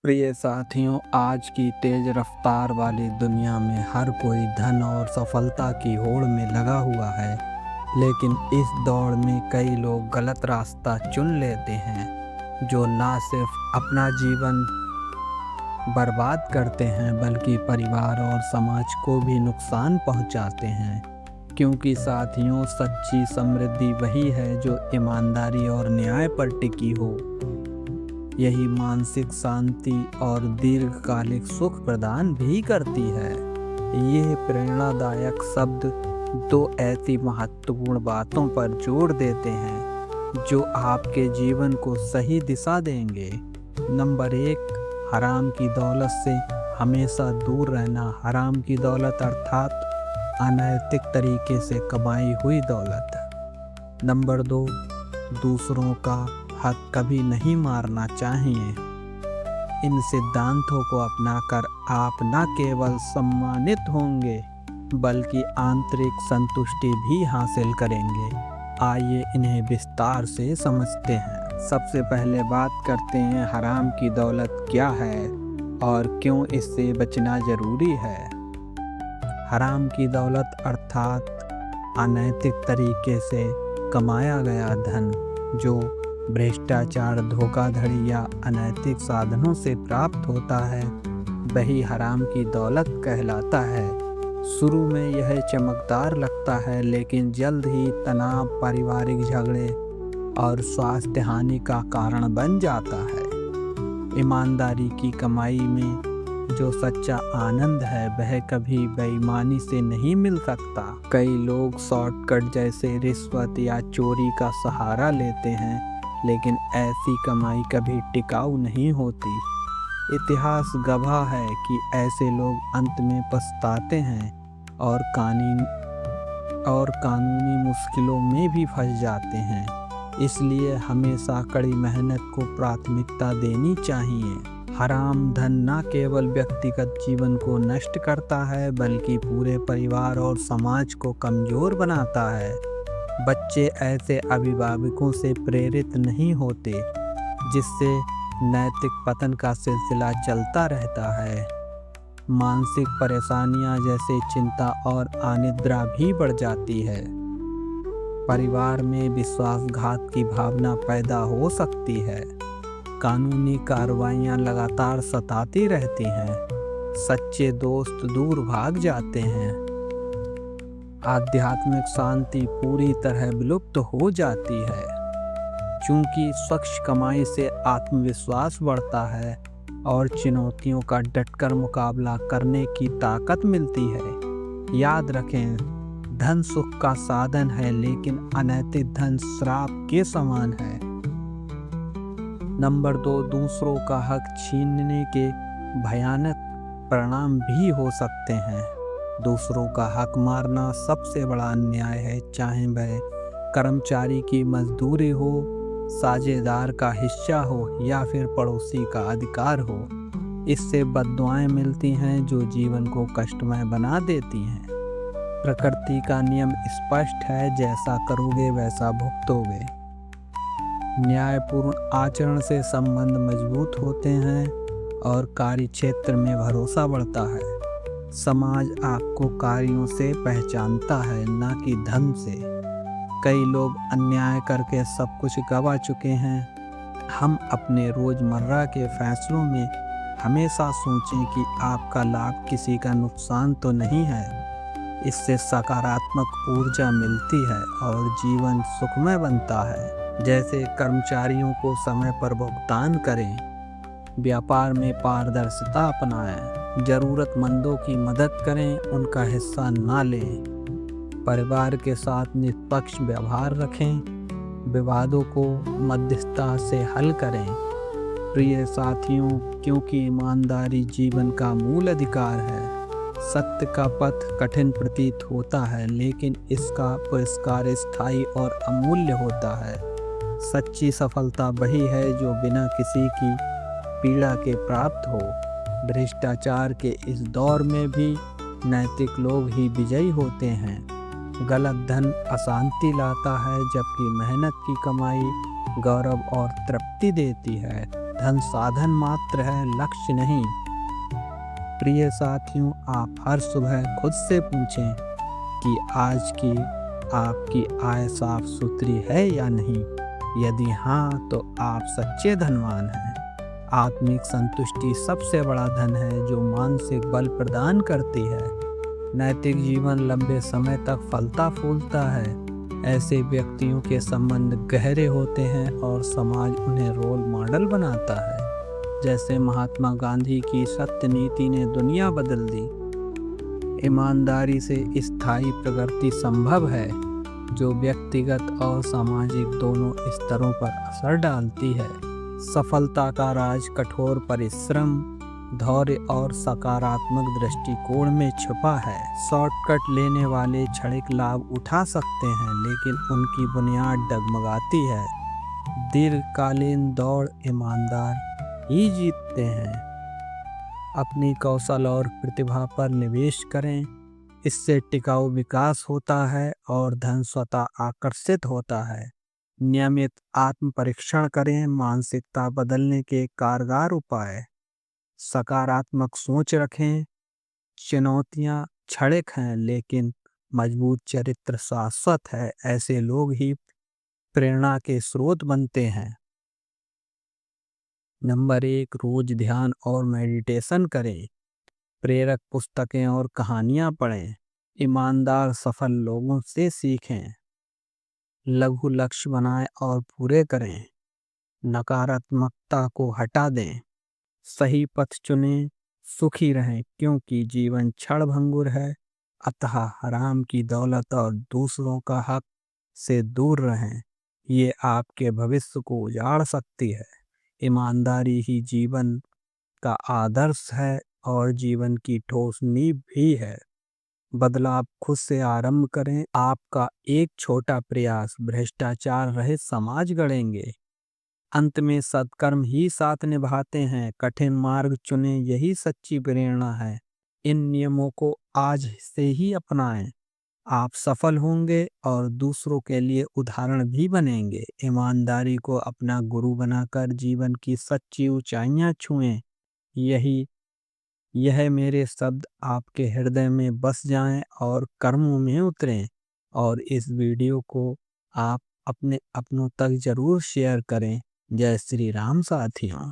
प्रिय साथियों, आज की तेज रफ्तार वाली दुनिया में हर कोई धन और सफलता की होड़ में लगा हुआ है। लेकिन इस दौड़ में कई लोग गलत रास्ता चुन लेते हैं, जो ना सिर्फ अपना जीवन बर्बाद करते हैं बल्कि परिवार और समाज को भी नुकसान पहुंचाते हैं। क्योंकि साथियों, सच्ची समृद्धि वही है जो ईमानदारी और न्याय पर टिकी हो। यही मानसिक शांति और दीर्घकालिक सुख प्रदान भी करती है। यह प्रेरणादायक शब्द दो ऐसी महत्वपूर्ण बातों पर जोर देते हैं जो आपके जीवन को सही दिशा देंगे। नंबर 1, हराम की दौलत से हमेशा दूर रहना। हराम की दौलत अर्थात अनैतिक तरीके से कमाई हुई दौलत। नंबर 2, दूसरों का हक कभी नहीं मारना चाहिए। इन सिद्धांतों को अपनाकर आप न केवल सम्मानित होंगे बल्कि आंतरिक संतुष्टि भी हासिल करेंगे। आइए इन्हें विस्तार से समझते हैं। सबसे पहले बात करते हैं हराम की दौलत क्या है और क्यों इससे बचना जरूरी है। हराम की दौलत अर्थात अनैतिक तरीके से कमाया गया धन, जो भ्रष्टाचार, धोखाधड़ी या अनैतिक साधनों से प्राप्त होता है, वही हराम की दौलत कहलाता है। शुरू में यह चमकदार लगता है, लेकिन जल्द ही तनाव, पारिवारिक झगड़े और स्वास्थ्य हानि का कारण बन जाता है। ईमानदारी की कमाई में जो सच्चा आनंद है वह कभी बेईमानी से नहीं मिल सकता। कई लोग शॉर्टकट जैसे रिश्वत या चोरी का सहारा लेते हैं, लेकिन ऐसी कमाई कभी टिकाऊ नहीं होती। इतिहास गवाह है कि ऐसे लोग अंत में पछताते हैं और कानूनी मुश्किलों में भी फंस जाते हैं। इसलिए हमेशा कड़ी मेहनत को प्राथमिकता देनी चाहिए। हराम धन न केवल व्यक्तिगत जीवन को नष्ट करता है बल्कि पूरे परिवार और समाज को कमजोर बनाता है। बच्चे ऐसे अभिभावकों से प्रेरित नहीं होते, जिससे नैतिक पतन का सिलसिला चलता रहता है। मानसिक परेशानियां जैसे चिंता और अनिद्रा भी बढ़ जाती है। परिवार में विश्वासघात की भावना पैदा हो सकती है। कानूनी कार्रवाइयां लगातार सताती रहती हैं। सच्चे दोस्त दूर भाग जाते हैं। आध्यात्मिक शांति पूरी तरह विलुप्त हो जाती है। चूंकि स्वच्छ कमाई से आत्मविश्वास बढ़ता है और चुनौतियों का डटकर मुकाबला करने की ताकत मिलती है। याद रखें, धन सुख का साधन है, लेकिन अनैतिक धन श्राप के समान है। नंबर 2, दूसरों का हक छीनने के भयानक परिणाम भी हो सकते हैं। दूसरों का हक मारना सबसे बड़ा अन्याय है, चाहे वह कर्मचारी की मजदूरी हो, साझेदार का हिस्सा हो या फिर पड़ोसी का अधिकार हो। इससे बद्दुआएं मिलती हैं जो जीवन को कष्टमय बना देती हैं। प्रकृति का नियम स्पष्ट है, जैसा करोगे वैसा भुगतोगे। न्यायपूर्ण आचरण से संबंध मजबूत होते हैं और कार्य क्षेत्र में भरोसा बढ़ता है। समाज आपको कार्यों से पहचानता है, न कि धन से। कई लोग अन्याय करके सब कुछ गंवा चुके हैं। हम अपने रोजमर्रा के फैसलों में हमेशा सोचें कि आपका लाभ किसी का नुकसान तो नहीं है। इससे सकारात्मक ऊर्जा मिलती है और जीवन सुखमय बनता है। जैसे कर्मचारियों को समय पर भुगतान करें, व्यापार में पारदर्शिता अपनाएं, जरूरतमंदों की मदद करें, उनका हिस्सा ना लें, परिवार के साथ निष्पक्ष व्यवहार रखें, विवादों को मध्यस्थता से हल करें। प्रिय साथियों, क्योंकि ईमानदारी जीवन का मूल अधिकार है। सत्य का पथ कठिन प्रतीत होता है, लेकिन इसका पुरस्कार स्थायी और अमूल्य होता है। सच्ची सफलता वही है जो बिना किसी की पीड़ा के प्राप्त हो। भ्रष्टाचार के इस दौर में भी नैतिक लोग ही विजयी होते हैं। गलत धन अशांति लाता है, जबकि मेहनत की कमाई गौरव और तृप्ति देती है। धन साधन मात्र है, लक्ष्य नहीं। प्रिय साथियों, आप हर सुबह खुद से पूछें कि आज की आपकी आय साफ सुथरी है या नहीं। यदि हाँ, तो आप सच्चे धनवान हैं। आत्मिक संतुष्टि सबसे बड़ा धन है जो मानसिक बल प्रदान करती है। नैतिक जीवन लंबे समय तक फलता फूलता है। ऐसे व्यक्तियों के संबंध गहरे होते हैं और समाज उन्हें रोल मॉडल बनाता है। जैसे महात्मा गांधी की सत्य नीति ने दुनिया बदल दी। ईमानदारी से स्थायी प्रगति संभव है, जो व्यक्तिगत और सामाजिक दोनों स्तरों पर असर डालती है। सफलता का राज कठोर परिश्रम, धैर्य और सकारात्मक दृष्टिकोण में छुपा है। शॉर्टकट लेने वाले क्षणिक लाभ उठा सकते हैं, लेकिन उनकी बुनियाद डगमगाती है। दीर्घकालीन दौड़ ईमानदार ही जीतते हैं। अपनी कौशल और प्रतिभा पर निवेश करें, इससे टिकाऊ विकास होता है और धन स्वतः आकर्षित होता है। नियमित आत्म परीक्षण करें, मानसिकता बदलने के कारगर उपाय। सकारात्मक सोच रखें, चुनौतियां क्षणिक हैं लेकिन मजबूत चरित्र शाश्वत है। ऐसे लोग ही प्रेरणा के स्रोत बनते हैं। नंबर 1, रोज ध्यान और मेडिटेशन करें। प्रेरक पुस्तकें और कहानियां पढ़ें। ईमानदार सफल लोगों से सीखें। लघु लक्ष्य बनाएं और पूरे करें। नकारात्मकता को हटा दें। सही पथ चुनें, सुखी रहें, क्योंकि जीवन क्षणभंगुर है। अतः हराम की दौलत और दूसरों का हक से दूर रहें, ये आपके भविष्य को उजाड़ सकती है। ईमानदारी ही जीवन का आदर्श है और जीवन की ठोस नींव भी है। बदलाव खुद से आरंभ करें। आपका एक छोटा प्रयास भ्रष्टाचार रहित समाज गढ़ेंगे। अंत में सत्कर्म ही साथ निभाते हैं। कठिन मार्ग चुनें, यही सच्ची प्रेरणा है। इन नियमों को आज से ही अपनाएं। आप सफल होंगे और दूसरों के लिए उदाहरण भी बनेंगे। ईमानदारी को अपना गुरु बनाकर जीवन की सच्ची ऊंचाइयां छुएं। यह मेरे शब्द आपके हृदय में बस जाएं और कर्मों में उतरें। और इस वीडियो को आप अपने अपनों तक जरूर शेयर करें। जय श्री राम साथियों।